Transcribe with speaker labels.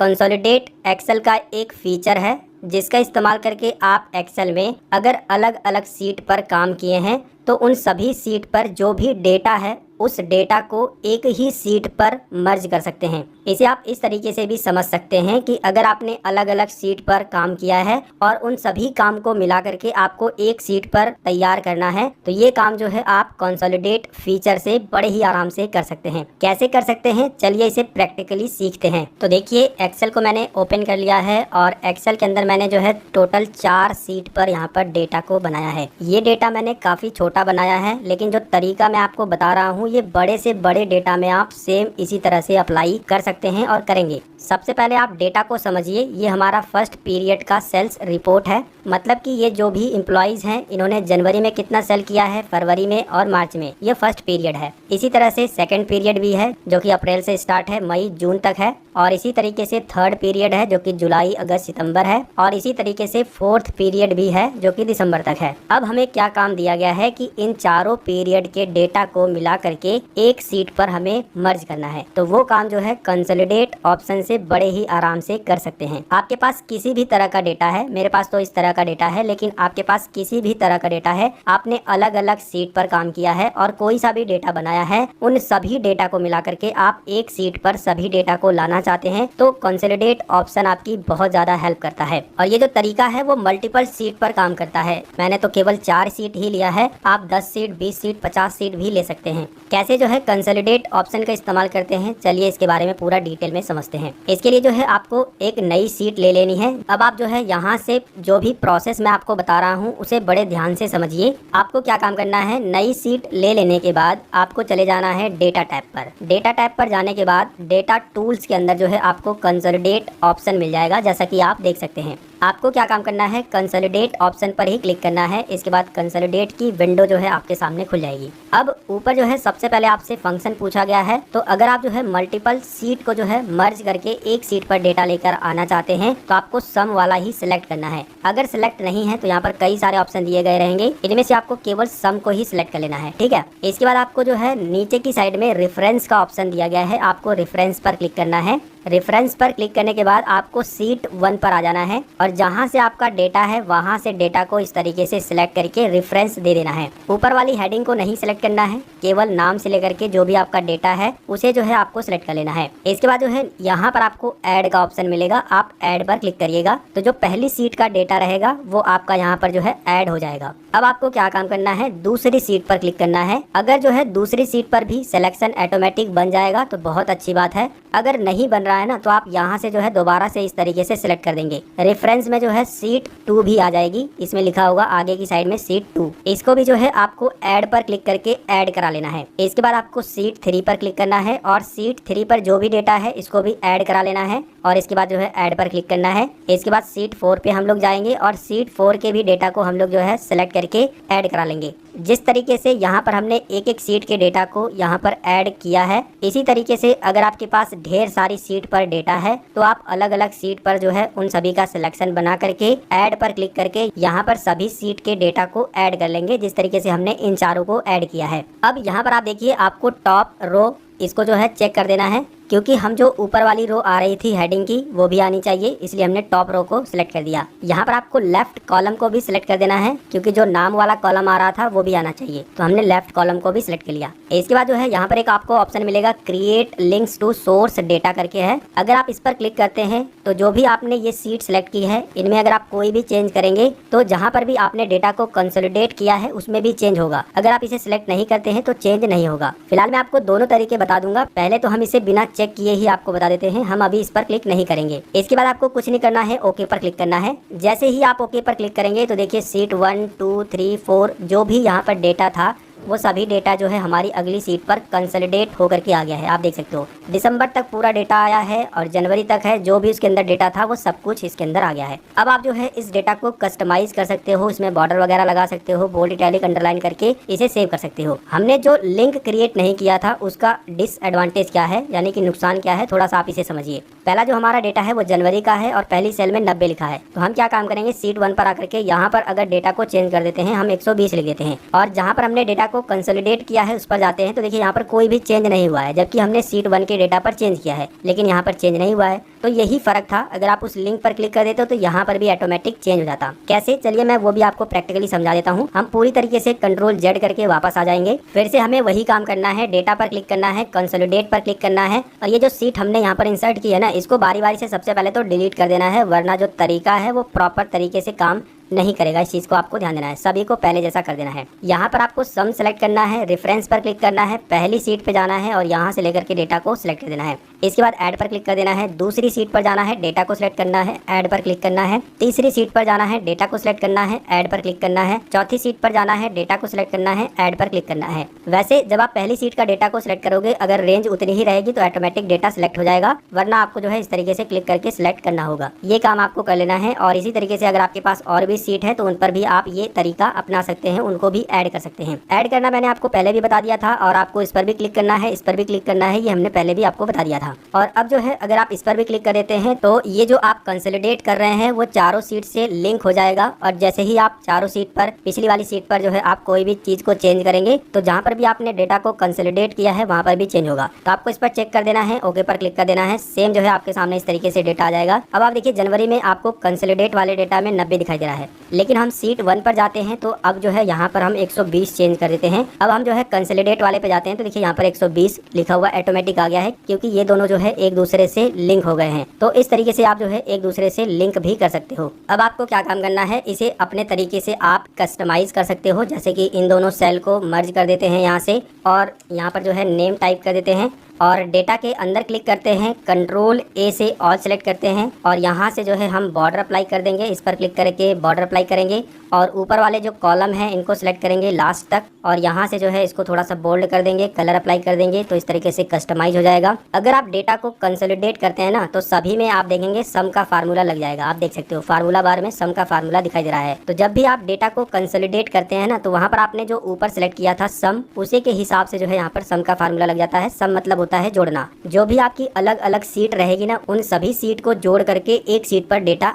Speaker 1: Consolidate Excel का एक feature है जिसका इस्तेमाल करके आप एक्सेल में अगर अलग अलग सीट पर काम किए हैं तो उन सभी सीट पर जो भी डेटा है उस डेटा को एक ही सीट पर मर्ज कर सकते हैं। इसे आप इस तरीके से भी समझ सकते हैं कि अगर आपने अलग अलग सीट पर काम किया है और उन सभी काम को मिला करके आपको एक सीट पर तैयार करना है तो ये काम जो है आप कंसोलिडेट फीचर से बड़े ही आराम से कर सकते हैं। कैसे कर सकते हैं, चलिए इसे प्रैक्टिकली सीखते हैं। तो देखिए एक्सेल को मैंने ओपन कर लिया है और एक्सेल के अंदर मैंने जो है टोटल 4 सीट पर यहाँ पर डेटा को बनाया है। ये डेटा मैंने काफी छोटा बनाया है, लेकिन जो तरीका मैं आपको बता रहा हूँ ये बड़े से बड़े डेटा में आप सेम इसी तरह से अप्लाई कर सकते हैं और करेंगे। सबसे पहले आप डेटा को समझिए। ये हमारा फर्स्ट पीरियड का सेल्स रिपोर्ट है, मतलब कि ये जो भी एम्प्लॉइज हैं इन्होंने जनवरी में कितना सेल किया है, फरवरी में और मार्च में, ये फर्स्ट पीरियड है। इसी तरह से सेकंड पीरियड भी है जो कि अप्रैल से स्टार्ट है, मई जून तक है। और इसी तरीके से थर्ड पीरियड है जो कि जुलाई अगस्त सितंबर है। और इसी तरीके से फोर्थ पीरियड भी है जो कि दिसंबर तक है। अब हमें क्या काम दिया गया है कि इन चारों पीरियड के डेटा को मिला करके एक सीट पर हमें मर्ज करना है। तो वो काम जो है कंसोलिडेट ऑप्शन से बड़े ही आराम से कर सकते हैं। आपके पास किसी भी तरह का डेटा है, मेरे पास तो इस तरह का डेटा है, लेकिन आपके पास किसी भी तरह का डेटा है, आपने अलग अलग सीट पर काम किया है और कोई सा भी डेटा बनाया है, उन सभी डेटा को मिला करके आप एक सीट पर सभी डेटा को लाना चाहते हैं तो कंसोलिडेट ऑप्शन आपकी बहुत ज्यादा हेल्प करता है। और ये जो तरीका है वो मल्टीपल सीट पर काम करता है। मैंने तो केवल 4 सीट ही लिया है, आप 10 सीट, 20 सीट, 50 सीट भी ले सकते हैं। कैसे जो है कंसोलिडेट ऑप्शन का इस्तेमाल करते हैं, चलिए इसके बारे में पूरा डिटेल में समझते हैं। इसके लिए जो है आपको एक नई सीट ले लेनी है। अब आप जो है यहाँ से जो भी प्रोसेस मैं आपको बता रहा हूँ उसे बड़े ध्यान से समझिए। आपको क्या काम करना है, नई सीट ले लेने के बाद आपको चले जाना है डेटा टैब पर। डेटा टैब पर जाने के बाद डेटा टूल्स के अंदर जो है आपको कंसोलिडेट ऑप्शन मिल जाएगा, जैसा कि आप देख सकते हैं। आपको क्या काम करना है, कंसोलिडेट ऑप्शन पर ही क्लिक करना है। इसके बाद कंसोलिडेट की विंडो जो है आपके सामने खुल जाएगी। अब ऊपर जो है सबसे पहले आपसे फंक्शन पूछा गया है, तो अगर आप जो है मल्टीपल सीट को जो है मर्ज करके एक सीट पर डेटा लेकर आना चाहते हैं तो आपको सम वाला ही सिलेक्ट करना है। अगर सिलेक्ट नहीं है तो यहाँ पर कई सारे ऑप्शन दिए गए रहेंगे, इनमें से आपको केवल सम को ही सिलेक्ट कर लेना है, ठीक है। इसके बाद आपको जो है नीचे की साइड में रेफरेंस का ऑप्शन दिया गया है, आपको रेफरेंस पर क्लिक करना है। रेफरेंस पर क्लिक करने के बाद आपको सीट 1 पर आ जाना है और जहां से आपका डेटा है वहां से डेटा को इस तरीके से सिलेक्ट करके रेफरेंस दे देना है। ऊपर वाली हेडिंग को नहीं सिलेक्ट करना है, केवल नाम से लेकर के जो भी आपका डेटा है उसे जो है आपको सिलेक्ट कर लेना है। इसके बाद जो है यहाँ पर आपको ऐड का ऑप्शन मिलेगा, आप ऐड पर क्लिक करिएगा तो जो पहली सीट का डेटा रहेगा वो आपका यहाँ पर जो है ऐड हो जाएगा। अब आपको क्या काम करना है, दूसरी सीट पर क्लिक करना है। अगर जो है दूसरी सीट पर भी सिलेक्शन ऑटोमेटिक बन जाएगा तो बहुत अच्छी बात है। अगर नहीं बन रहा है ना तो आप यहाँ से जो है दोबारा से इस तरीके से सिलेक्ट कर देंगे। रेफरेंस में जो है सीट 2 भी आ जाएगी, इसमें लिखा होगा आगे की साइड में सीट 2। इसको भी जो है आपको ऐड पर क्लिक करके ऐड करा लेना है। इसके बाद आपको सीट 3 पर क्लिक करना है और सीट 3 पर जो भी डेटा है इसको भी ऐड करा लेना है और इसके बाद जो है ऐड पर क्लिक करना है। इसके बाद सीट 4 पे हम लोग जाएंगे और सीट 4 के भी डेटा को हम लोग जो है सिलेक्ट करके ऐड करा लेंगे। जिस तरीके से यहाँ पर हमने एक एक सीट के डेटा को यहाँ पर ऐड किया है, इसी तरीके से अगर आपके पास ढेर सारी सीट पर डेटा है तो आप अलग अलग सीट पर जो है उन सभी का सिलेक्शन बना करके ऐड पर क्लिक करके यहाँ पर सभी सीट के डेटा को ऐड कर लेंगे, जिस तरीके से हमने इन चारों को ऐड किया है। अब यहाँ पर आप देखिए आपको टॉप रो इसको जो है चेक कर देना है, क्योंकि हम जो ऊपर वाली रो आ रही थी हेडिंग की वो भी आनी चाहिए, इसलिए हमने टॉप रो को सिलेक्ट कर दिया। यहाँ पर आपको लेफ्ट कॉलम को भी सिलेक्ट कर देना है, क्योंकि जो नाम वाला कॉलम आ रहा था वो भी आना चाहिए, तो हमने लेफ्ट कॉलम को भी सिलेक्ट कर लिया। इसके बाद जो है यहाँ पर एक आपको ऑप्शन मिलेगा create links to source data करके है। अगर आप इस पर क्लिक करते हैं तो जो भी आपने ये सीट सिलेक्ट की है इनमें अगर आप कोई भी चेंज करेंगे तो जहाँ पर भी आपने डेटा को कंसोलिडेट किया है उसमें भी चेंज होगा। अगर आप इसे सिलेक्ट नहीं करते हैं तो चेंज नहीं होगा। फिलहाल मैं आपको दोनों तरीके बता दूंगा। पहले तो हम इसे बिना चेक किए ही आपको बता देते हैं, हम अभी इस पर क्लिक नहीं करेंगे। इसके बाद आपको कुछ नहीं करना है, ओके पर क्लिक करना है। जैसे ही आप ओके पर क्लिक करेंगे तो देखिए सीट 1, 2, 3, 4 जो भी यहाँ पर डेटा था वो सभी डेटा जो है हमारी अगली सीट पर कंसोलिडेट होकर के आ गया है। आप देख सकते हो दिसंबर तक पूरा डेटा आया है और जनवरी तक है, जो भी उसके अंदर डेटा था वो सब कुछ इसके अंदर आ गया है। अब आप जो है इस डेटा को कस्टमाइज कर सकते हो, इसमें बॉर्डर वगैरह लगा सकते हो, बोल्ड इटैलिक अंडरलाइन करके इसे सेव कर सकते हो। हमने जो लिंक क्रिएट नहीं किया था उसका डिसएडवांटेज क्या है, यानी कि नुकसान क्या है, थोड़ा सा आप इसे समझिए। पहला जो हमारा डेटा है वो जनवरी का है और पहली सेल में 90 लिखा है, तो हम क्या काम करेंगे सीट 1 पर आकर के यहाँ पर अगर डेटा को चेंज कर देते हैं, हम 120 लिख देते हैं और जहाँ पर हमने डेटा को कंसोलिडेट किया है उस पर जाते हैं तो देखिए यहाँ पर कोई भी चेंज नहीं हुआ है, जबकि हमने सीट 1 के डेटा पर चेंज किया है, लेकिन यहाँ पर चेंज नहीं हुआ है। तो यही फर्क था, अगर आप उस लिंक पर क्लिक कर देते हो तो यहाँ पर भी ऑटोमेटिक चेंज हो जाता। कैसे, चलिए मैं वो भी आपको प्रैक्टिकली समझा देता हूँ। हम पूरी तरीके से Ctrl Z करके वापस आ जाएंगे। फिर से हमें वही काम करना है, डेटा पर क्लिक करना है, कंसोलिडेट पर क्लिक करना है, और ये जो सीट हमने यहाँ पर इंसर्ट की है ना, इसको बारी बारी से सबसे पहले तो डिलीट कर देना है, वरना जो तरीका है वो प्रॉपर तरीके से काम नहीं करेगा। इस चीज को आपको ध्यान देना है, सभी को पहले जैसा कर देना है। यहाँ पर आपको सम सेलेक्ट करना है, रेफरेंस पर क्लिक करना है, पहली सीट पे जाना है और यहाँ से लेकर के डेटा को सिलेक्ट कर देना है। इसके बाद ऐड पर क्लिक कर देना है, दूसरी सीट पर जाना है, डेटा को सिलेक्ट करना है, ऐड पर क्लिक करना है, तीसरी सीट पर जाना है, डेटा को सिलेक्ट करना है, ऐड पर क्लिक करना है, चौथी सीट पर जाना है, डेटा को सिलेक्ट करना है, ऐड पर क्लिक करना है। वैसे जब आप पहली सीट का डेटा को सिलेक्ट करोगे, अगर रेंज उतनी ही रहेगी तो ऑटोमेटिक डेटा सिलेक्ट हो जाएगा, वरना आपको जो है इस तरीके से क्लिक करके सिलेक्ट करना होगा। ये काम आपको कर लेना है। और इसी तरीके से अगर आपके पास और भी सीट है तो उन पर भी आप ये तरीका अपना सकते हैं, उनको भी ऐड कर सकते हैं। ऐड करना मैंने आपको पहले भी बता दिया था, और आपको इस पर भी क्लिक करना है, इस पर भी क्लिक करना है, ये हमने पहले भी आपको बता दिया था। और अब जो है अगर आप इस पर भी क्लिक कर देते हैं तो ये जो आप कंसोलिडेट कर रहे हैं वो चारों सीट से लिंक हो जाएगा। और जैसे ही आप चारों सीट पर, पिछली वाली सीट पर जो है आप कोई भी चीज को चेंज करेंगे तो जहाँ पर भी आपने डेटा को कंसोलिडेट किया है वहाँ पर भी चेंज होगा। तो आपको इस पर चेक कर देना है, ओके पर क्लिक कर देना है। सेम जो है आपके सामने इस तरीके से डेटा आ जाएगा। अब आप देखिए जनवरी में आपको कंसोलिडेट वाले डेटा में 90 दिखाई दे रहा है, लेकिन हम सीट 1 पर जाते हैं तो अब जो है यहाँ पर हम 120 चेंज कर देते हैं। अब हम जो है कंसोलिडेट वाले पे जाते हैं तो देखिए यहाँ पर 120 लिखा हुआ ऑटोमेटिक आ गया है, क्योंकि ये दोनों जो है एक दूसरे से लिंक हो गए हैं। तो इस तरीके से आप जो है एक दूसरे से लिंक भी कर सकते हो। अब आपको क्या काम करना है, इसे अपने तरीके से आप कस्टमाइज कर सकते हो। जैसे कि इन दोनों सेल को मर्ज कर देते हैं यहाँ से, और यहाँ पर जो है नेम टाइप कर देते हैं, और डेटा के अंदर क्लिक करते हैं, Ctrl A से ऑल सेलेक्ट करते हैं, और यहाँ से जो है हम बॉर्डर अप्लाई कर देंगे। इस पर क्लिक करके बॉर्डर अप्लाई करेंगे, और ऊपर वाले जो कॉलम हैं इनको सेलेक्ट करेंगे लास्ट तक, और यहाँ से जो है इसको थोड़ा सा बोल्ड कर देंगे, कलर अप्लाई कर देंगे, तो इस तरीके से कस्टमाइज हो जाएगा। अगर आप डेटा को कंसोलिडेट करते हैं ना तो सभी में आप देखेंगे सम का फार्मूला लग जाएगा। आप देख सकते हो फार्मूला बार में सम का फार्मूला दिखाई दे रहा है। तो जब भी आप डेटा को कंसोलिडेट करते हैं ना तो वहाँ पर आपने जो ऊपर सेलेक्ट किया था सम, उसी के हिसाब से जो है यहाँ पर सम का फार्मूला लग जाता है। सम मतलब होता है जोड़ना। जो भी आपकी अलग अलग सीट रहेगी ना, उन सभी सीट को जोड़ करके एक सीट पर डेटा